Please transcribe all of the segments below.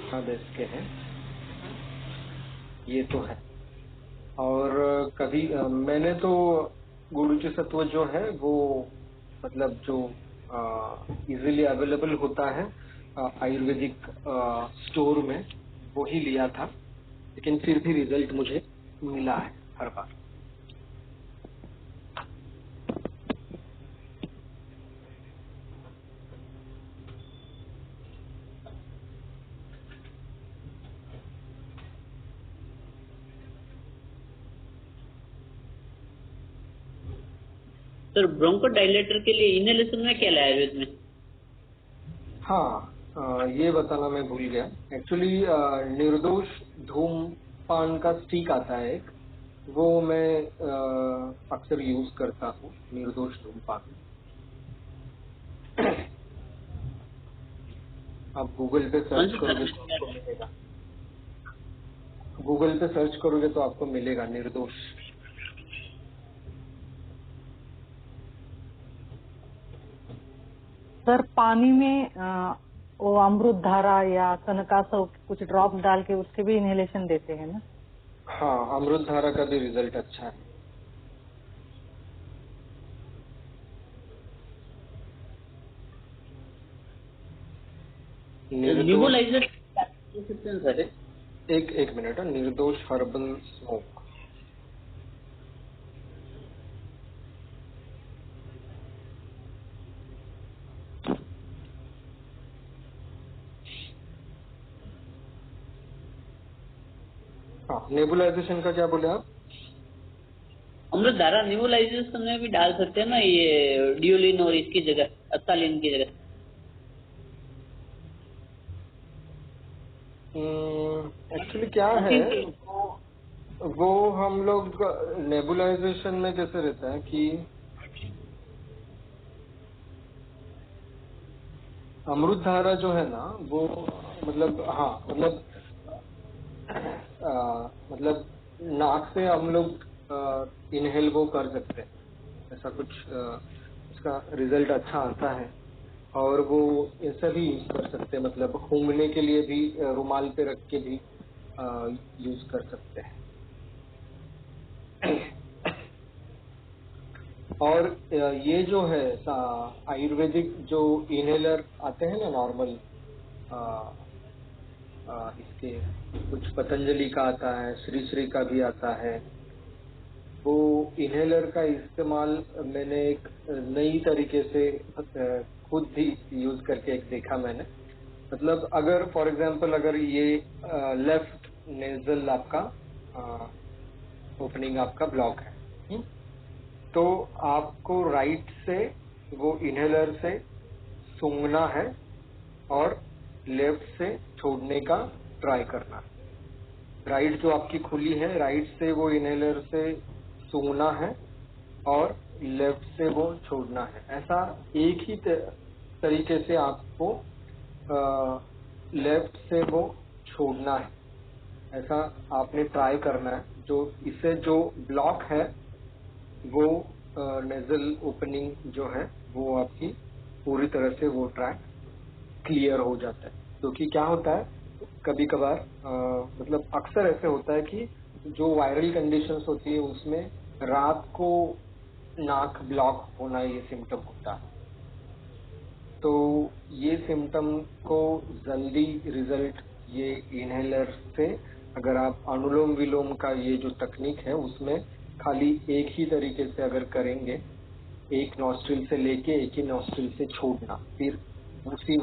देश के हैं, ये तो है। और कभी मैंने तो गुडुचि सत्व जो है वो मतलब जो इजीली अवेलेबल होता है आयुर्वेदिक स्टोर में, वो ही लिया था, लेकिन फिर भी रिजल्ट मुझे मिला है हर बार। सर ब्रोंको डायलेटर के लिए इनहेलेशन में क्या लाया आयुर्वेद में? हाँ, ये बताना मैं भूल गया। एक्चुअली निर्दोष धूमपान का स्टिक आता है एक, वो मैं अक्सर यूज करता हूँ, निर्दोष धूमपान। आप गूगल पे कौन सर्च सी करोगे तो फार्मेसी में आपको आता है? मिलेगा। गूगल पे सर्च करोगे तो आपको मिलेगा निर्दोष। सर पानी में वो अमृत धारा या कनकासव कुछ ड्रॉप डाल के उसके भी इनहेलेशन देते हैं ना? हाँ, अमृत धारा का भी रिजल्ट अच्छा है। निर्दोष, निबुलाइजर ले सकते हैं सर? एक मिनट, निर्दोष हर्बल स्मोक। हाँ, नेबुलाइजेशन का क्या बोले आप? अमृत धारा निबुलाइजेशन में भी डाल सकते हैं ना, ये डियोलिन और इसकी जगह अत्तालिन की जगह। एक्चुअली क्या है, नथिंग। वो हम लोग नेबुलाइजेशन में कैसे रहता है कि अमृत धारा जो है ना वो मतलब, हाँ मतलब मतलब नाक से हम लोग इनहेल वो कर सकते हैं, ऐसा कुछ उसका रिजल्ट अच्छा आता है। और वो ऐसा भी यूज कर सकते हैं, मतलब सूंघने के लिए भी रुमाल पे रख के भी यूज कर सकते हैं। और ये जो है आयुर्वेदिक जो इनहेलर आते हैं ना नॉर्मल, इसके कुछ पतंजलि का आता है, श्री श्री का भी आता है। वो इनहेलर का इस्तेमाल मैंने एक नई तरीके से खुद भी यूज करके एक देखा मैंने। मतलब अगर फॉर एग्जांपल अगर ये लेफ्ट नेजल आपका ओपनिंग आपका ब्लॉक है, तो आपको राइट से वो इनहेलर से सूंघना है और लेफ्ट से छोड़ने का ट्राई करना है। राइट जो आपकी खुली है, राइट से वो इनहेलर से सूंघना है और लेफ्ट से वो छोड़ना है। ऐसा एक ही तरीके से आपको लेफ्ट से वो छोड़ना है, ऐसा आपने ट्राई करना है। जो इससे जो ब्लॉक है वो नेजल ओपनिंग जो है वो आपकी पूरी तरह से वो ट्रैक क्लियर हो जाता है। क्योंकि क्या होता है कभी कभार मतलब अक्सर ऐसे होता है कि जो वायरल कंडीशंस होती है उसमें रात को नाक ब्लॉक होना ये सिम्टम होता है। तो ये सिम्टम को जल्दी रिजल्ट ये इनहेलर से, अगर आप अनुलोम विलोम का ये जो तकनीक है उसमें खाली एक ही तरीके से अगर करेंगे, एक नॉस्ट्रिल से लेके एक ही नॉस्ट्रिल से छोड़ना, फिर दूसरी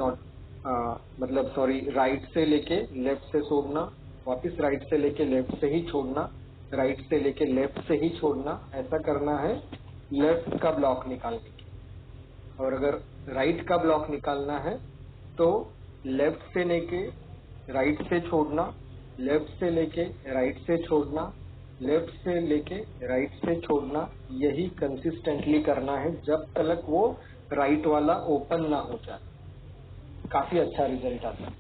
मतलब सॉरी राइट से लेके लेफ्ट से छोड़ना, वापस राइट से लेके लेफ्ट से ही छोड़ना, राइट से लेके लेफ्ट से ही छोड़ना, ऐसा करना है लेफ्ट का ब्लॉक निकालने के लिए। और अगर राइट का ब्लॉक निकालना है तो लेफ्ट से लेके राइट से छोड़ना, लेफ्ट से लेके राइट से छोड़ना, लेफ्ट से लेके राइट से छोड़ना, यही कंसिस्टेंटली करना है जब तक वो राइट वाला ओपन ना हो जाए। काफी अच्छा रिजल्ट आता है।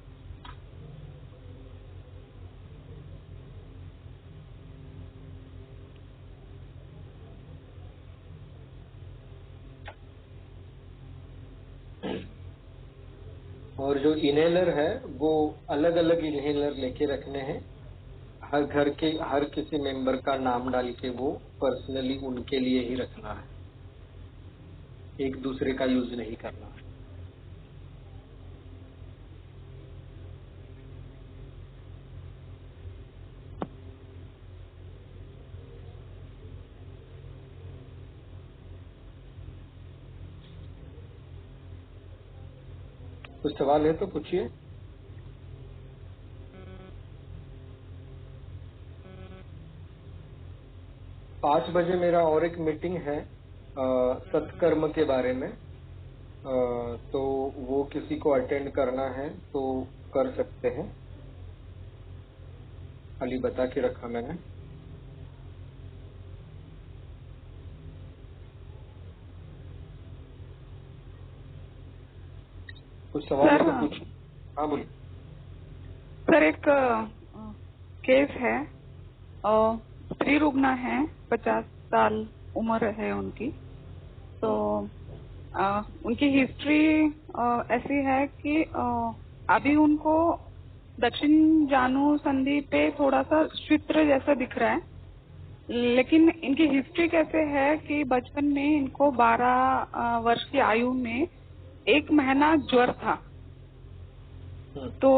और जो इनहेलर है वो अलग अलग इनहेलर लेके रखने हैं। हर घर के हर किसी मेंबर का नाम डाल के वो पर्सनली उनके लिए ही रखना है, एक दूसरे का यूज नहीं करना है। कुछ सवाल है तो पूछिए। पाँच बजे मेरा और एक मीटिंग है सत्कर्म के बारे में, तो वो किसी को अटेंड करना है तो कर सकते हैं, खाली बता के रखा मैंने। कुछ सवाल है तो पूछिए। हाँ बोलिए। सर एक केस है, स्त्री रुग्ण है, 50 साल उम्र है उनकी। तो उनकी हिस्ट्री ऐसी है कि अभी उनको दक्षिण जानु संधि पे थोड़ा सा श्वित्र जैसा दिख रहा है, लेकिन इनकी हिस्ट्री कैसे है कि बचपन में इनको 12 वर्ष की आयु में 1 महीना ज्वर था। तो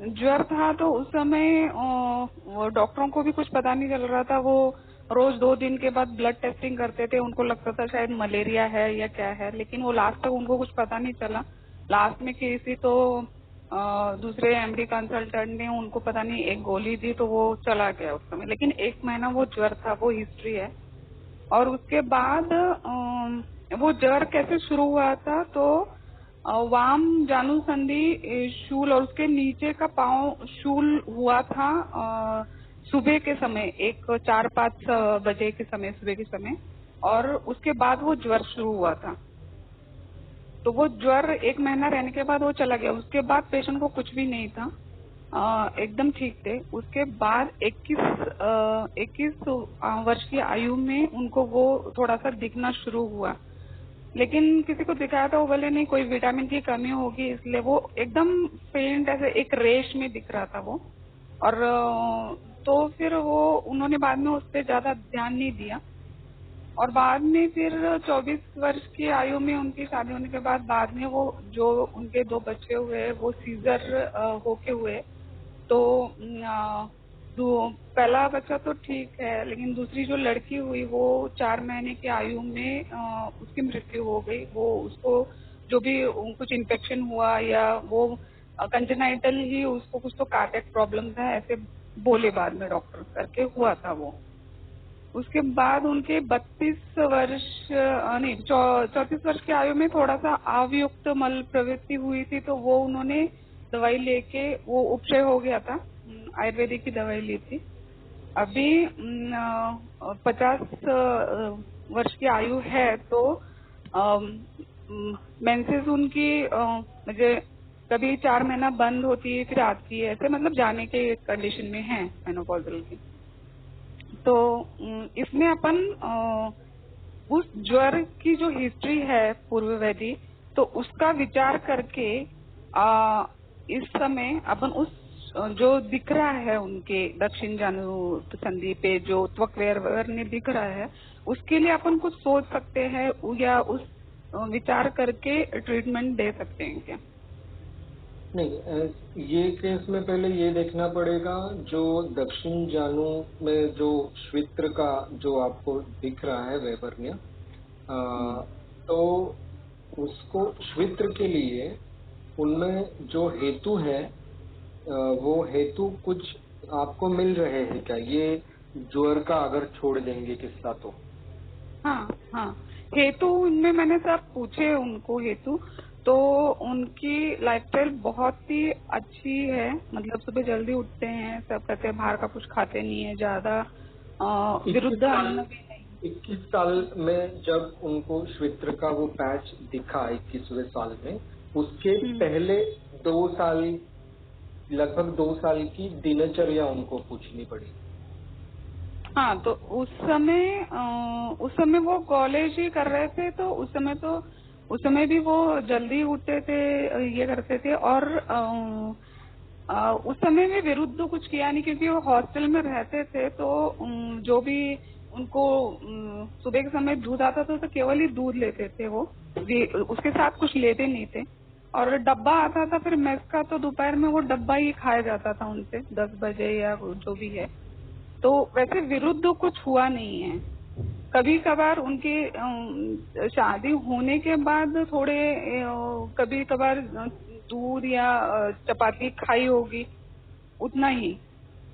ज्वर था तो उस समय वो डॉक्टरों को भी कुछ पता नहीं चल रहा था। वो रोज 2 दिन के बाद ब्लड टेस्टिंग करते थे, उनको लगता था शायद मलेरिया है या क्या है, लेकिन वो लास्ट तक उनको कुछ पता नहीं चला। लास्ट में किसी तो दूसरे एमडी कंसल्टेंट ने उनको पता नहीं एक गोली दी तो वो चला गया उस समय, लेकिन 1 महीना वो ज्वर था, वो हिस्ट्री है। और उसके बाद वो ज्वर कैसे शुरू हुआ था, तो वाम जानु संधि शूल और उसके नीचे का पांव शूल हुआ था सुबह के समय, 4-5 बजे के समय, सुबह के समय। और उसके बाद वो ज्वर शुरू हुआ था। तो वो ज्वर 1 महीना रहने के बाद वो चला गया। उसके बाद पेशेंट को कुछ भी नहीं था, एकदम ठीक थे। उसके बाद 21 वर्ष की आयु में उनको वो थोड़ा सा दिखना शुरू हुआ, लेकिन किसी को दिखाया था, वो बोले नहीं कोई विटामिन की कमी होगी, इसलिए वो एकदम फेंट ऐसे एक रेश में दिख रहा था वो। और तो फिर वो उन्होंने बाद में उस पर ज्यादा ध्यान नहीं दिया। और बाद में फिर 24 वर्ष की आयु में उनकी शादी होने के बाद में वो जो उनके 2 बच्चे हुए वो सीजर होके हुए। तो पहला बच्चा तो ठीक है, लेकिन दूसरी जो लड़की हुई वो 4 महीने की आयु में उसकी मृत्यु हो गई। वो उसको जो भी कुछ इन्फेक्शन हुआ या वो कंजेनाइटल ही उसको कुछ तो कार्डियक प्रॉब्लम था ऐसे बोले बाद में डॉक्टर करके हुआ था वो। उसके बाद उनके 32 वर्ष नहीं 34 वर्ष की आयु में थोड़ा सा आवयुक्त मल प्रवृत्ति हुई थी, तो वो उन्होंने दवाई लेके वो उपचय हो गया था, आयुर्वेदिक की दवाई ली थी। अभी 50 वर्ष की आयु है, तो मेंसेस उनकी मुझे कभी 4 महीना बंद होती है फिर आती है, ऐसे मतलब जाने के कंडीशन में है मेनोपॉजल की। तो इसमें अपन उस ज्वर की जो हिस्ट्री है पूर्ववैदिक, तो उसका विचार करके इस समय अपन उस जो दिख रहा है उनके दक्षिण जानु संधि पे जो त्वक वर्णी दिख रहा है, उसके लिए अपन कुछ सोच सकते हैं या उस विचार करके ट्रीटमेंट दे सकते हैं क्या? नहीं, ये केस में पहले ये देखना पड़ेगा जो दक्षिण जानु में जो श्वित्र का जो आपको दिख रहा है वैवर्ण्य, तो उसको श्वित्र के लिए उनमें जो हेतु है वो हेतु कुछ आपको मिल रहे हैं क्या, ये ज्वर का अगर छोड़ देंगे किस्सा तो? हाँ, हेतु उनमें मैंने सब पूछे उनको हेतु, तो उनकी लाइफस्टाइल बहुत ही अच्छी है, मतलब सुबह जल्दी उठते हैं, सब कहते हैं बाहर का कुछ खाते नहीं है ज्यादा, विरुद्ध अन्न भी नहीं। 21 साल में जब उनको श्वित्र का वो पैच दिखा 21वें साल में, उसके पहले 2 साल, लगभग 2 साल की दिनचर्या उनको पूछनी पड़ी। हाँ, तो उस समय वो कॉलेज ही कर रहे थे, तो उस समय तो उस समय भी वो जल्दी उठते थे, ये करते थे। और उस समय में विरुद्ध तो कुछ किया नहीं, क्योंकि वो हॉस्टल में रहते थे। तो जो भी उनको सुबह के समय दूध आता था तो केवल ही दूध लेते थे वो, उसके साथ कुछ लेते नहीं थे। और डब्बा आता था फिर मेस का, तो दोपहर में वो डब्बा ही खाया जाता था उनसे 10 बजे या जो भी है। तो वैसे विरुद्ध कुछ हुआ नहीं है। कभी कभार उनके शादी होने के बाद थोड़े कभी कभार दूध या चपाती खाई होगी, उतना ही,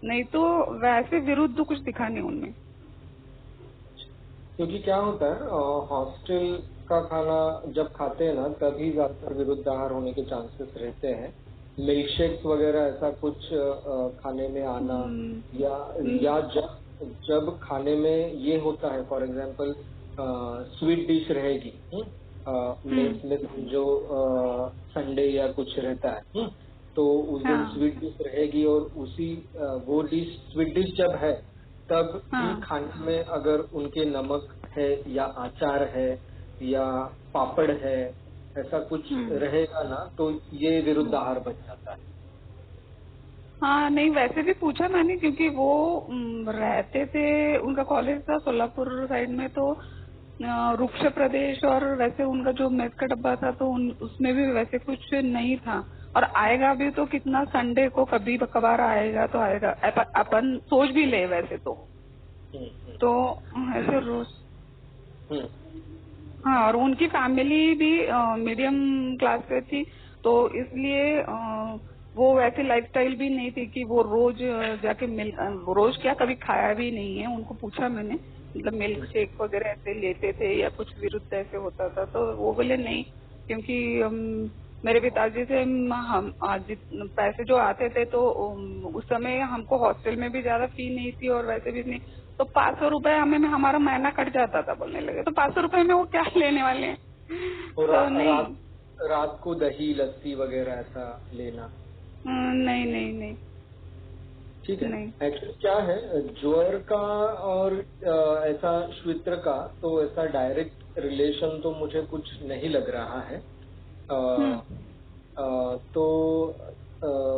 नहीं तो वैसे विरुद्ध कुछ दिखा नहीं उनमें। क्योंकि क्या होता है, हॉस्टल का खाना जब खाते हैं ना, तभी ज्यादातर विरुद्ध आहार होने के चांसेस रहते हैं। मिल्क शेक्स वगैरह ऐसा कुछ खाने में आना, या जब खाने में ये होता है, फॉर एग्जांपल स्वीट डिश रहेगी मेस में, जो संडे या कुछ रहता है, तो उस दिन स्वीट डिश रहेगी, और उसी वो डिश, स्वीट डिश जब है तब भी खाने में अगर उनके नमक है या अचार है या पापड़ है, ऐसा कुछ रहेगा ना, तो ये विरुद्ध आहार बन जाता है। हाँ, नहीं वैसे भी पूछा मैंने, क्योंकि वो रहते थे, उनका कॉलेज था सोलापुर साइड में, तो वृक्ष प्रदेश, और वैसे उनका जो मेस का डब्बा था तो उसमें भी वैसे कुछ नहीं था। और आएगा भी तो कितना, संडे को कभी कभार आएगा तो आएगा, अपन सोच भी ले वैसे तो ऐसे रोज। हाँ, और उनकी फैमिली भी मीडियम क्लास से थी, तो इसलिए वो वैसे लाइफस्टाइल भी नहीं थी कि वो रोज जाके रोज क्या, कभी खाया भी नहीं है। उनको पूछा मैंने, मतलब मिल्क शेक वगैरह ऐसे लेते थे या कुछ विरुद्ध ऐसे होता था, तो वो बोले नहीं, क्योंकि मेरे पिताजी से हम पैसे जो आते थे तो उस समय हमको हॉस्टल में भी ज्यादा फी नहीं थी और वैसे भी नहीं, तो 500 रुपए हमें हमारा महीना कट जाता था। बोलने लगे तो 500 रुपए में वो क्या लेने वाले हैं। तो नहीं, रात को दही लस्सी वगैरह ऐसा लेना नहीं ठीक है। एक्चुअली क्या है, ज्वर का और ऐसा श्वित्र का तो ऐसा डायरेक्ट रिलेशन तो मुझे कुछ नहीं लग रहा है। तो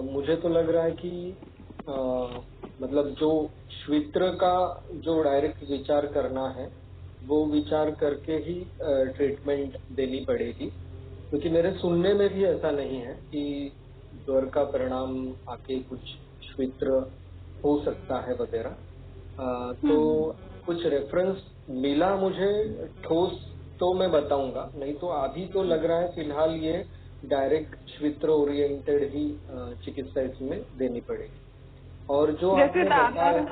मुझे तो लग रहा है कि मतलब जो श्वित्र का जो डायरेक्ट विचार करना है, वो विचार करके ही ट्रीटमेंट देनी पड़ेगी, क्योंकि मेरे सुनने में भी ऐसा नहीं है कि ज्वर का परिणाम आके कुछ श्वित्र हो सकता है वगैरह। तो कुछ रेफरेंस मिला मुझे ठोस तो मैं बताऊंगा, नहीं तो अभी तो लग रहा है फिलहाल ये डायरेक्ट श्वित्र ओरिएंटेड ही चिकित्सा इसमें देनी पड़ेगी। और जो आपने बताया,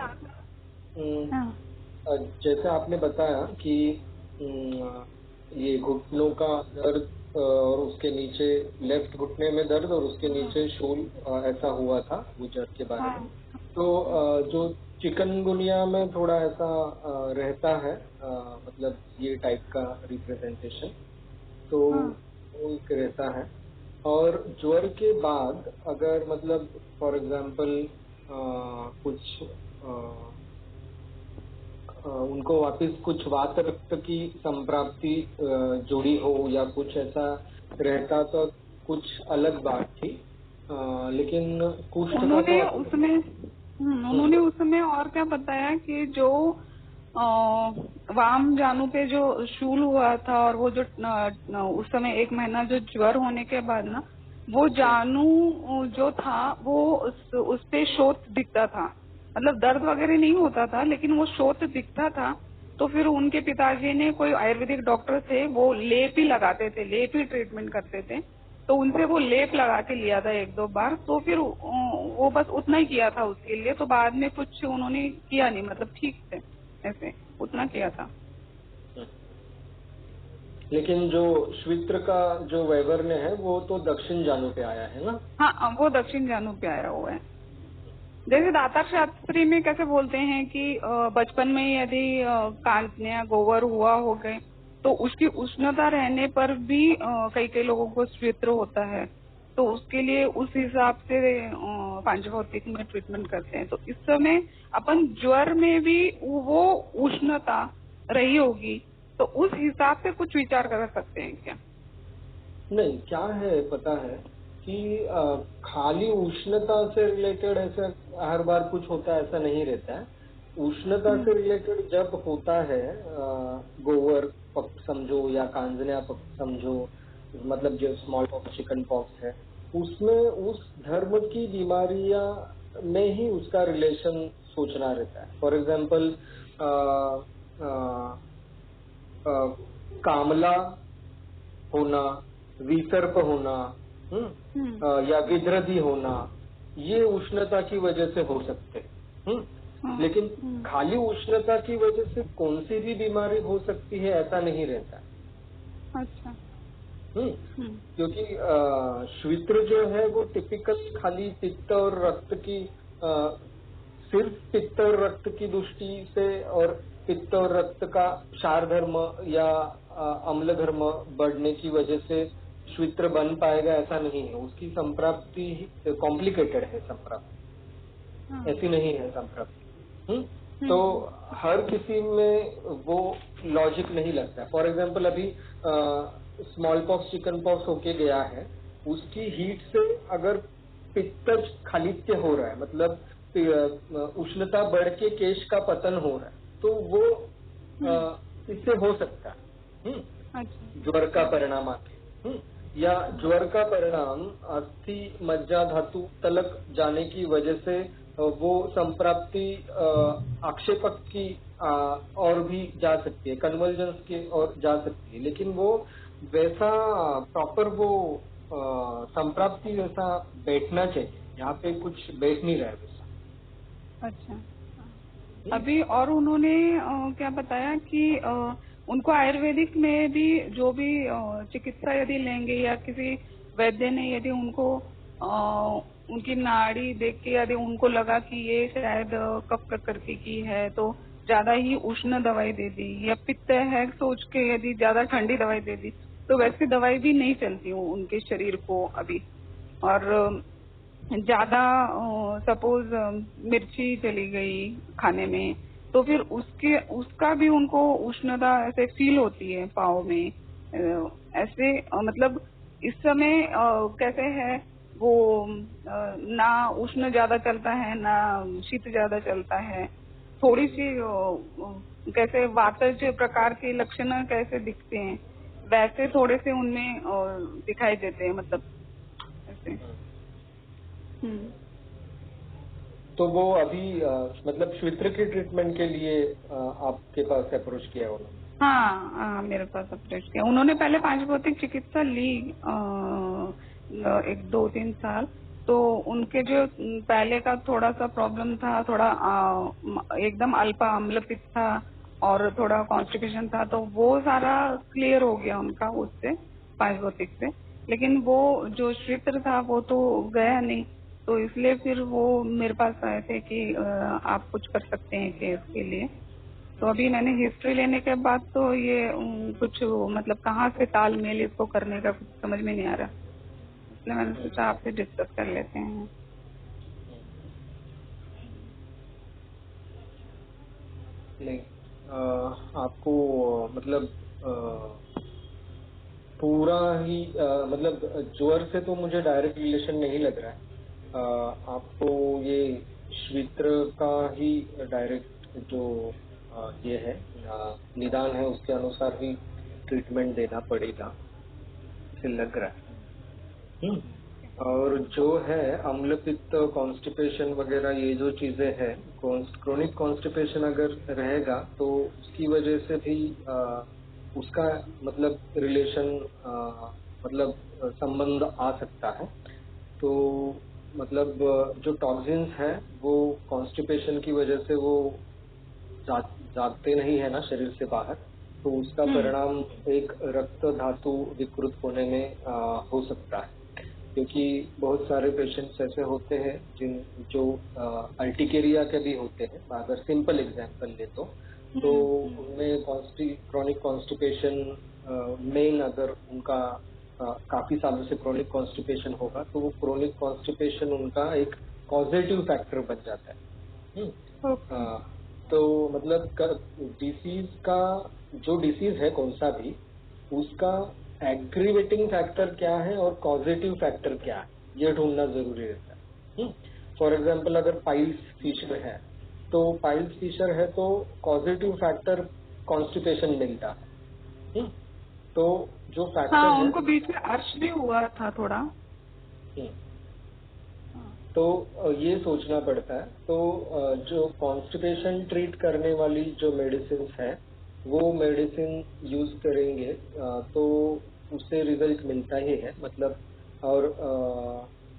जैसे आपने बताया कि ये घुटनों का दर्द और उसके नीचे लेफ्ट घुटने में दर्द और उसके नीचे शोल ऐसा हुआ था गुजर के बारे में, तो जो चिकनगुनिया में थोड़ा ऐसा रहता है, मतलब ये टाइप का रिप्रेजेंटेशन तो वो एक रहता है। और ज्वर के बाद अगर मतलब फॉर एग्जांपल कुछ उनको वापस कुछ वात रक्त की संप्राप्ति जुड़ी हो या कुछ ऐसा रहता तो कुछ अलग बात थी, लेकिन कुष्ठ उन्होंने उसमें और क्या बताया कि जो वाम जानू पे जो शूल हुआ था और वो जो उस समय 1 महीना जो ज्वर होने के बाद ना, वो जानू जो था वो उस पे शोथ दिखता था, मतलब दर्द वगैरह नहीं होता था लेकिन वो शोथ दिखता था। तो फिर उनके पिताजी ने, कोई आयुर्वेदिक डॉक्टर थे, वो लेप ही लगाते थे, लेप ही ट्रीटमेंट करते थे, तो उनसे वो लेप लगा के लिया था 1-2 बार, तो फिर वो बस उतना ही किया था उसके लिए, तो बाद में कुछ उन्होंने किया नहीं, मतलब ठीक थे ऐसे, उतना किया था। लेकिन जो श्वित्र का जो वैवर्ण्य है वो तो दक्षिण जानू पे आया है ना? हाँ, वो दक्षिण जानू पे आया हुआ है। जैसे दातार शास्त्री में कैसे बोलते हैं कि बचपन में यदि कांटने या गोवर हुआ हो गए तो उसकी उष्णता रहने पर भी कई लोगों को श्वित्र होता है, तो उसके लिए उस हिसाब से पांचभौतिक में ट्रीटमेंट करते हैं। तो इस समय अपन ज्वर में भी वो उष्णता रही होगी, तो उस हिसाब से कुछ विचार कर सकते हैं क्या? नहीं, क्या है पता है कि खाली उष्णता से रिलेटेड ऐसा हर बार कुछ होता है ऐसा नहीं रहता है। उष्णता से रिलेटेड जब होता है गोवर पक्ष समझो या कांजनिया पक्ष समझो, मतलब जो स्मॉल पॉक्स चिकन पॉक्स है, उसमें उस धर्म की बीमारियां में ही उसका रिलेशन सोचना रहता है। फॉर एग्जाम्पल कामला होना, विसर्प होना, या विद्रदी होना, ये उष्णता की वजह से हो सकते हैं। लेकिन खाली उष्णता की वजह से कौन सी भी बीमारी हो सकती है ऐसा नहीं रहता। अच्छा। क्योंकि श्वित्र जो है वो टिपिकल खाली पित्त और रक्त की सिर्फ पित्त और रक्त की दृष्टि से और पित्त और रक्त का क्षार धर्म या अम्ल धर्म बढ़ने की वजह से श्वित्र बन पाएगा ऐसा नहीं है। उसकी संप्राप्ति कॉम्प्लिकेटेड है, संप्राप्ति ऐसी नहीं है संप्राप्ति। तो हर किसी में वो लॉजिक नहीं लगता। फॉर एग्जाम्पल अभी स्मॉल पॉक्स चिकन पॉक्स होके गया है, उसकी हीट से अगर पित्त खालित्य हो रहा है, मतलब उष्णता बढ़ के केश का पतन हो रहा है, तो वो इससे हो सकता है ज्वर का परिणाम आके, या ज्वर का परिणाम अस्थि मज्जा धातु तलक जाने की वजह से वो संप्राप्ति आक्षेपक की और भी जा सकती है, कन्वर्जेंस की और जा सकती है, लेकिन वो वैसा प्रॉपर वो संप्राप्ति वैसा बैठना चाहिए। यहाँ पे कुछ बैठ नहीं रहा है वैसा। अच्छा। अभी और उन्होंने क्या बताया कि उनको आयुर्वेदिक में भी जो भी चिकित्सा यदि लेंगे या किसी वैद्य ने यदि उनको उनकी नाड़ी देख के यदि उनको लगा कि ये शायद कफ प्रकृति की है तो ज्यादा ही उष्ण दवाई दे दी, या पित्त है सोच के यदि ज्यादा ठंडी दवाई दे दी, तो वैसी दवाई भी नहीं चलती उनके शरीर को अभी। और ज्यादा सपोज मिर्ची चली गई खाने में तो फिर उसका भी उनको उष्णता ऐसे फील होती है पाँव में। ऐसे मतलब इस समय कैसे है वो ना उष्ण ज्यादा चलता है ना शीत ज्यादा चलता है। थोड़ी सी कैसे वातज प्रकार के लक्षण कैसे दिखते हैं वैसे थोड़े से उनमें दिखाई देते हैं, मतलब ऐसे। तो वो अभी मतलब श्वित्र की ट्रीटमेंट के लिए आपके पास अप्रोच किया उन्होंने? हाँ, मेरे पास अप्रोच किया उन्होंने। पहले पांचभौतिक चिकित्सा ली 1-2-3 साल, तो उनके जो पहले का थोड़ा सा प्रॉब्लम था, थोड़ा एकदम अल्पा अम्ल पित्त था और थोड़ा कॉन्स्टिपेशन था, तो वो सारा क्लियर हो गया उनका उससे पांचभौतिक से। लेकिन वो जो श्वित्र था वो तो गया नहीं, तो इसलिए फिर वो मेरे पास आए थे कि आप कुछ कर सकते हैं केस के लिए। तो अभी मैंने हिस्ट्री लेने के बाद तो ये कुछ मतलब कहाँ से तालमेल इसको करने का कुछ समझ में नहीं आ रहा, इसलिए मैंने सोचा आपसे डिस्कस कर लेते हैं। नहीं, आपको मतलब पूरा ही मतलब ज्वर से तो मुझे डायरेक्ट रिलेशन नहीं लग रहा है। आपको ये श्वित्र का ही डायरेक्ट जो ये है निदान है उसके अनुसार ही ट्रीटमेंट देना पड़ेगा ऐसे लग रहा है। और जो है अम्ल पित्त कॉन्स्टिपेशन वगैरह ये जो चीजें हैं, क्रोनिक कॉन्स्टिपेशन अगर रहेगा तो उसकी वजह से भी उसका मतलब रिलेशन मतलब संबंध आ सकता है। तो मतलब जो टॉक्सिन्स है वो कॉन्स्टिपेशन की वजह से वो जाते नहीं है ना शरीर से बाहर, तो उसका परिणाम एक रक्त धातु विकृत होने में हो सकता है। क्योंकि बहुत सारे पेशेंट्स ऐसे होते हैं जो अल्टिकेरिया के भी होते हैं। अगर सिंपल एग्जांपल ले तो उनमें क्रोनिक कॉन्स्टिपेशन मेन अगर उनका काफी सालों से क्रोनिक कॉन्स्टिपेशन होगा तो वो क्रोनिक कॉन्स्टिपेशन उनका एक कॉजेटिव फैक्टर बन जाता है। तो मतलब डिसीज का जो डिसीज है कौन सा भी उसका एग्रीवेटिंग फैक्टर क्या है और कॉजेटिव फैक्टर क्या है, ये ढूंढना जरूरी रहता है। फॉर एग्जाम्पल अगर पाइल्स फिशर है, तो पाइल्स फिशर है तो पॉजिटिव फैक्टर कॉन्स्टिपेशन मिलता है। तो जो फैक्टर हाँ, है, उनको बीच में अर्श भी हुआ था थोड़ा। तो ये सोचना पड़ता है। तो जो कॉन्स्टिपेशन ट्रीट करने वाली जो मेडिसिन है वो मेडिसिन यूज करेंगे तो उससे रिजल्ट मिलता ही है। मतलब और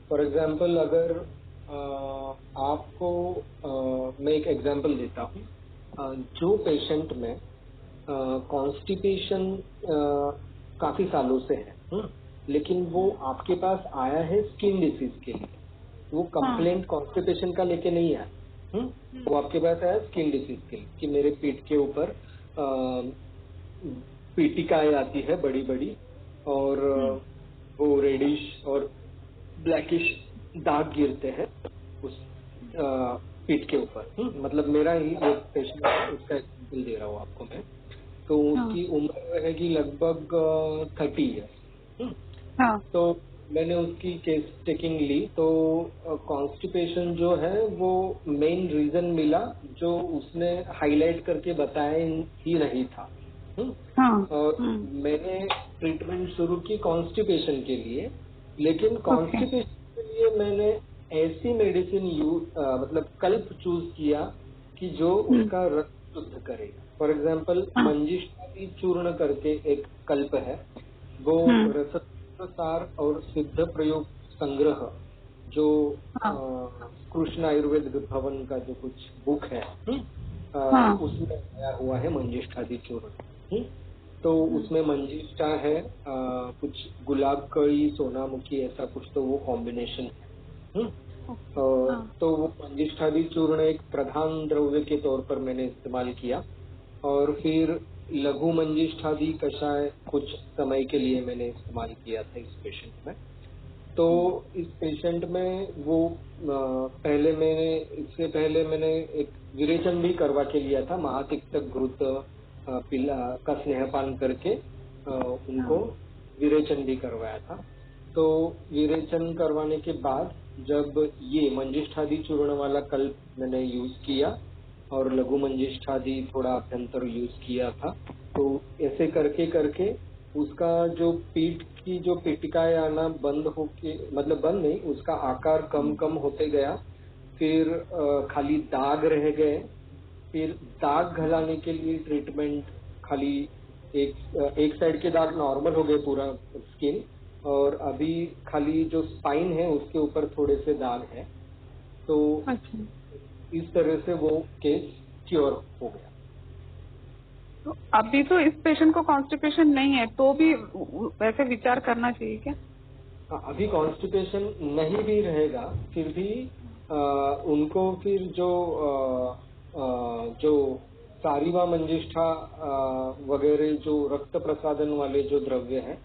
फॉर एग्जांपल अगर आपको मैं एक एग्जांपल देता हूँ। जो पेशेंट में कॉन्स्टिपेशन काफी सालों से है, लेकिन वो आपके पास आया है स्किन डिसीज के लिए, वो कंप्लेंट कॉन्स्टिपेशन का लेके नहीं आया। वो आपके पास आया स्किन डिसीज के लिए कि मेरे पीठ के ऊपर पीटिकाएं आती है बड़ी बड़ी और वो रेडिश और ब्लैकिश दाग गिरते हैं उस पीठ के ऊपर। मतलब मेरा ही एक पेशेंट है, उसका एग्जाम्पल दे रहा हूँ आपको मैं। तो उसकी उम्र रहेगी लगभग 30 ईयर्स। तो मैंने उसकी केस टेकिंग ली, तो कॉन्स्टिपेशन जो है वो मेन रीजन मिला जो उसने हाईलाइट करके बताया ही नहीं था। और मैंने ट्रीटमेंट शुरू की कॉन्स्टिपेशन के लिए, लेकिन कॉन्स्टिपेशन के लिए मैंने ऐसी मेडिसिन मतलब कल्प चूज किया कि जो उसका रक्त शुद्ध करेगा। फॉर एग्जाम्पल मंजिष्ठादि चूर्ण करके एक कल्प है, वो रससार और सिद्ध प्रयोग संग्रह जो कृष्ण आयुर्वेद भवन का जो कुछ बुक है उसमें आया हुआ है मंजिष्ठादि चूर्ण। तो उसमें मंजिष्ठा है, कुछ गुलाब कड़ी सोनामुखी ऐसा कुछ, तो वो कॉम्बिनेशन है। तो वो मंजिष्ठादि चूर्ण एक प्रधान द्रव्य के तौर पर मैंने इस्तेमाल किया। और फिर लघु मंजिष्ठादि कषाय कुछ समय के लिए मैंने इस्तेमाल किया था इस पेशेंट में। तो इस पेशेंट में वो इससे पहले मैंने एक विरेचन भी करवा के लिया था, महातिक्तक घृत पिला का स्नेहपान करके उनको विरेचन भी करवाया था। तो विरेचन करवाने के बाद जब ये मंजिष्ठादि चूर्ण वाला कल्प मैंने यूज किया और लघु मंजिष्ठादि थोड़ा अभ्यंतर यूज किया था, तो ऐसे करके करके उसका जो पीठ की जो पीटिकाएं आना बंद होके, मतलब बंद नहीं, उसका आकार कम कम होते गया। फिर खाली दाग रह गए। फिर दाग घलाने के लिए ट्रीटमेंट खाली एक साइड के दाग नॉर्मल हो गए पूरा स्किन, और अभी खाली जो स्पाइन है उसके ऊपर थोड़े से दाग है। तो इस तरह से वो केस क्योर हो गया। तो अभी तो इस पेशेंट को कॉन्स्टिपेशन नहीं है, तो भी वैसे विचार करना चाहिए क्या? अभी कॉन्स्टिपेशन नहीं भी रहेगा, फिर भी उनको फिर जो सारीवा मंजिष्ठा वगैरह जो रक्त प्रसादन वाले जो द्रव्य हैं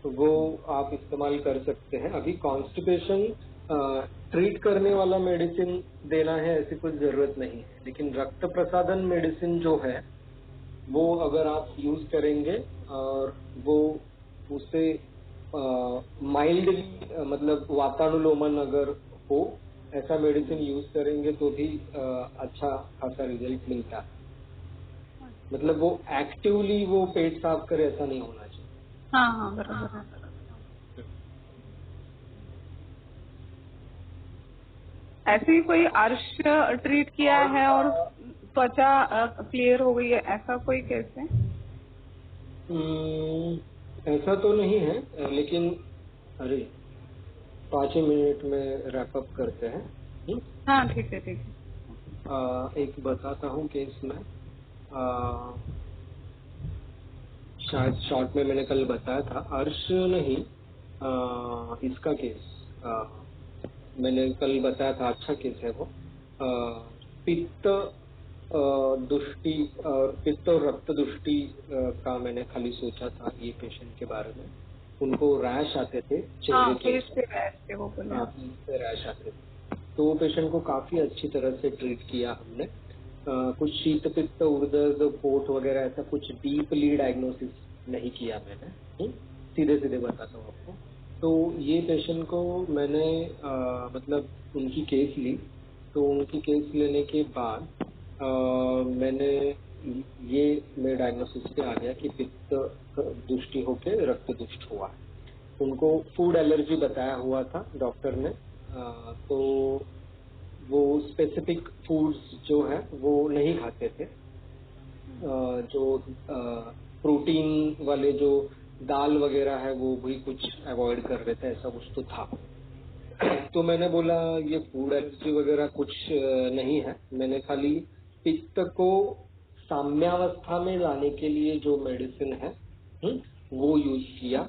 वो आप इस्तेमाल कर सकते हैं। अभी कॉन्स्टिपेशन ट्रीट करने वाला मेडिसिन देना है ऐसी कुछ जरूरत नहीं है, लेकिन रक्त प्रसादन मेडिसिन जो है वो अगर आप यूज करेंगे और वो उससे माइल्डली मतलब वातानुलोमन अगर हो ऐसा मेडिसिन यूज करेंगे तो भी अच्छा खासा रिजल्ट मिलता है। मतलब वो एक्टिवली वो पेट साफ करे ऐसा नहीं होना चाहिए। हाँ बराबर है। ऐसे ही कोई अर्श ट्रीट किया है और त्वचा क्लियर हो गई है, ऐसा कोई केस है? ऐसा तो नहीं है, लेकिन अरे 5 मिनट में रैप अप करते हैं। हाँ ठीक है ठीक है। एक बताता हूँ केस में, शायद शॉर्ट में मैंने कल बताया था, अर्श नहीं, इसका केस मैंने कल बताया था, अच्छा केस है वो। पित्त दुष्टि और पित्त और रक्त दुष्टि का मैंने खाली सोचा था ये पेशेंट के बारे में। उनको रैश आते थे चेहरे के, रैश आते थे, तो वो पेशेंट को काफी अच्छी तरह से ट्रीट किया हमने। कुछ शीत पित्त उर्दर्द पोट वगैरह ऐसा कुछ डीपली डायग्नोसिस नहीं किया मैंने। सीधे सीधे बताता हूँ आपको। तो ये पेशेंट को मैंने मतलब उनकी केस ली, तो उनकी केस लेने के बाद मैंने ये मेरे डायग्नोसिस पे आ गया कि पित्त दुष्टि होके रक्त दुष्ट हुआ है। उनको फूड एलर्जी बताया हुआ था डॉक्टर ने, तो वो स्पेसिफिक फूड्स जो है वो नहीं खाते थे, जो प्रोटीन वाले जो दाल वगैरह है वो भी कुछ अवॉइड कर रहे थे, ऐसा कुछ तो था। तो मैंने बोला ये फूड एलर्जी वगैरह कुछ नहीं है, मैंने खाली पित्त को साम्यावस्था में लाने के लिए जो मेडिसिन है वो यूज किया।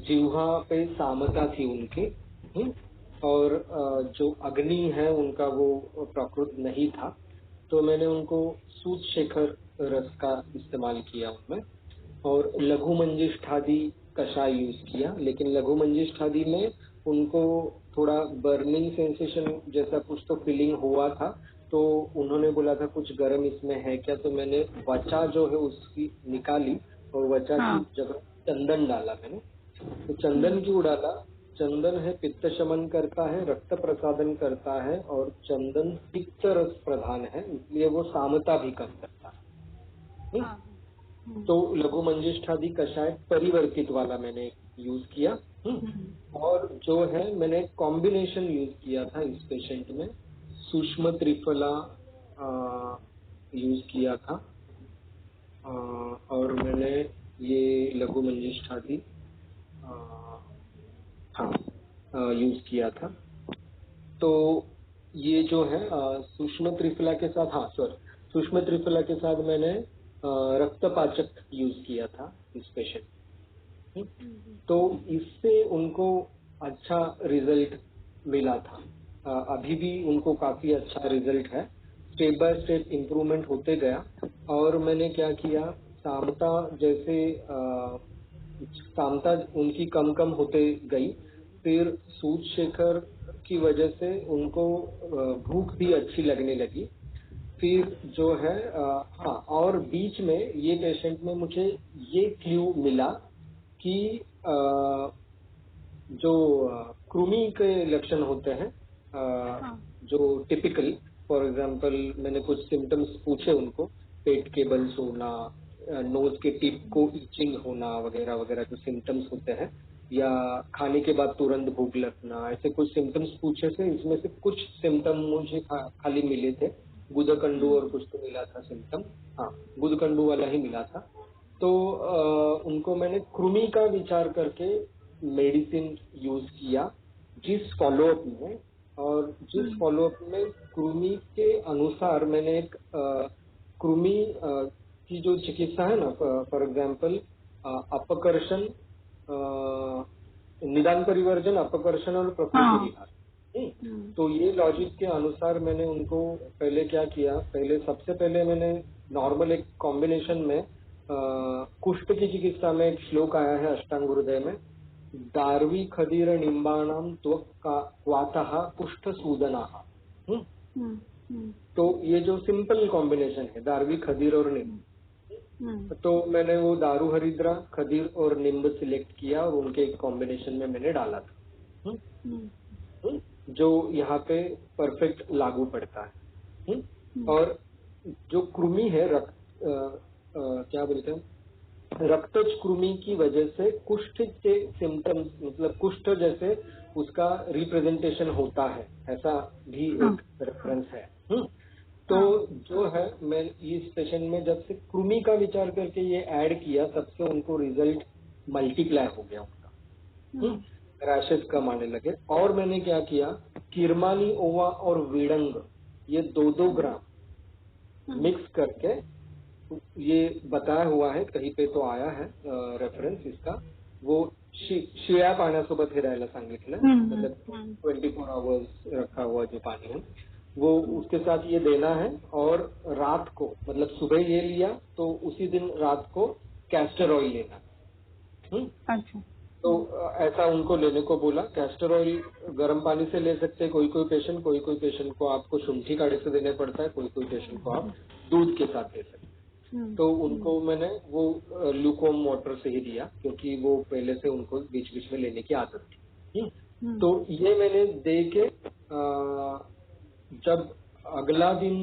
जिह्वा पे सामता थी उनकी, और जो अग्नि है उनका वो प्रकृत नहीं था, तो मैंने उनको सूत शेखर रस का इस्तेमाल किया उनमें, और लघु मंजिष्ठादि कषाय यूज किया। लेकिन लघु मंजिष्ठादि में उनको थोड़ा बर्निंग सेंसेशन जैसा कुछ तो फीलिंग हुआ था, तो उन्होंने बोला था कुछ गर्म इसमें है क्या, तो मैंने वचा जो है उसकी निकाली और वचा की जगह चंदन डाला मैंने। तो चंदन क्यों डाला? चंदन है पित्त शमन करता है, रक्त प्रसादन करता है, और चंदन पित्त रस प्रधान है, इसलिए वो सामता भी कम करता है। तो लघु मंजिष्ठादि कषाय परिवर्तित वाला मैंने यूज किया। और जो है मैंने कॉम्बिनेशन यूज किया था इस पेशेंट में, सूक्ष्म त्रिफला यूज किया था, और मैंने ये लघु मंजिष्ठादि यूज किया था। तो ये जो है सूक्ष्म त्रिफला के साथ, सूक्ष्म त्रिफला के साथ मैंने रक्तपाचक यूज किया था इस पेशेंट। तो इससे उनको अच्छा रिजल्ट मिला था, अभी भी उनको काफी अच्छा रिजल्ट है, स्टेप बाय स्टेप इम्प्रूवमेंट होते गया। और मैंने क्या किया, सामता जैसे सामता उनकी कम कम होते गई, फिर सूत शेखर की वजह से उनको भूख भी अच्छी लगने लगी। फिर जो है और बीच में ये पेशेंट में मुझे ये क्ल्यू मिला कि जो कृमि के लक्षण होते हैं, जो टिपिकल, फॉर एग्जांपल मैंने कुछ सिम्टम्स पूछे उनको, पेट के बल सोना, नोज के टिप को इचिंग होना वगैरह वगैरह जो सिम्टम्स होते हैं, या खाने के बाद तुरंत भूख लगना, ऐसे कुछ सिम्टम्स पूछे थे। इसमें से कुछ सिम्टम मुझे खाली मिले थे, गुदकंडू और कुछ तो मिला था सिम्टम, गुदकंडू वाला ही मिला था। तो उनको मैंने कृमि का विचार करके मेडिसिन यूज किया जिस फॉलोअप में, और जिस फॉलोअप में कृमि के अनुसार मैंने एक कृमि की जो चिकित्सा है ना, फॉर एग्जांपल अपकर्षण, निदान परिवर्जन, अपकर्षण और प्रकृति विहार, तो ये लॉजिक के अनुसार मैंने उनको पहले क्या किया, सबसे पहले मैंने नॉर्मल एक कॉम्बिनेशन में कुष्ठ की चिकित्सा में एक श्लोक आया है अष्टांग हृदय में, दार्वी खदीर निम्बाणाम त्वक्वातः कुष्ठ सूदनाः। तो ये जो सिंपल कॉम्बिनेशन है दार्वी खदीर और नींब, तो मैंने वो दारू हरिद्रा खदीर और नींब सिलेक्ट किया और उनके एक कॉम्बिनेशन में मैंने डाला था, जो यहाँ पे परफेक्ट लागू पड़ता है। और जो कृमि है क्या बोलते हैं, रक्तज कृमि की वजह से कुष्ठ के सिम्टम्स, मतलब कुष्ठ जैसे उसका रिप्रेजेंटेशन होता है, ऐसा भी एक रेफरेंस है। तो जो है मैं इस पेशेंट में जब से कृमि का विचार करके ये ऐड किया, तब से उनको रिजल्ट मल्टीप्लाई हो गया उनका, रैशेस कम आने लगे। और मैंने क्या किया, किरमानी ओवा और विडंग ये 2-2 ग्राम मिक्स करके, ये बताया हुआ है कहीं पे तो आया है रेफरेंस इसका, वो शिळ्या पाण्यासोबत हेरायला सांगितलं, मतलब 24 आवर्स रखा हुआ जो पानी है वो उसके साथ ये देना है, और रात को, मतलब सुबह ये लिया तो उसी दिन रात को कैस्टर ऑयल लेना। अच्छा। तो ऐसा उनको लेने को बोला। कैस्टर ऑयल गर्म पानी से ले सकते हैं कोई कोई पेशेंट को आपको शुंठी काढ़े से देने पड़ता है, कोई पेशेंट को आप दूध के साथ दे सकते हैं। तो उनको मैंने वो लूकवार्म वाटर से ही दिया, क्योंकि वो पहले से उनको बीच बीच में लेने की आदत थी। तो ये मैंने दे के जब अगला दिन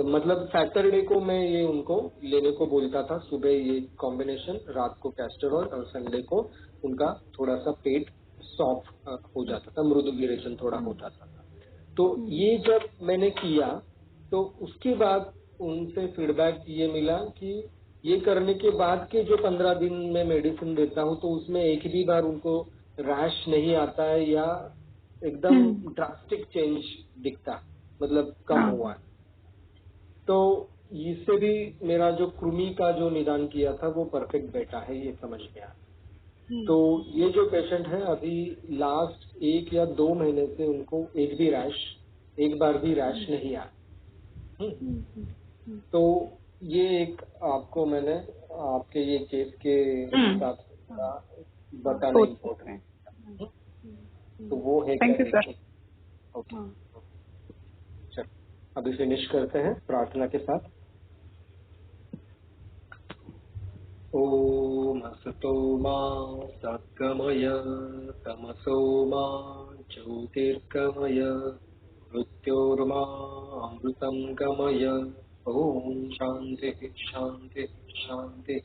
मतलब सैटरडे को मैं ये उनको लेने को बोलता था, सुबह ये कॉम्बिनेशन, रात को कैस्टर ऑयल, और संडे को उनका थोड़ा सा पेट सॉफ्ट हो जाता था, मृदु विरेचन थोड़ा हो जाता था। तो ये जब मैंने किया तो उसके बाद उनसे फीडबैक ये मिला कि ये करने के बाद के जो 15 दिन में मेडिसिन देता हूँ तो उसमें एक भी बार उनको रैश नहीं आता है या एकदम ड्रास्टिक चेंज दिखता, मतलब कम हुआ है। तो इससे भी मेरा जो कृमि का जो निदान किया था वो परफेक्ट बैठा है, ये समझ में आया। तो ये जो पेशेंट है अभी लास्ट 1 या 2 महीने से उनको एक बार भी रैश नहीं आया। तो ये एक आपको मैंने आपके ये केस के साथ बताना इम्पोर्टेंट है। तो वो है। Thank you sir. ओके, चल अभी फिनिश करते हैं प्रार्थना के साथ। ओम असतो मा सद्गमय तमसो मा ज्योतिर्गमय मृत्योर्मा अमृतं गमय। ओम शांति शांति शांति।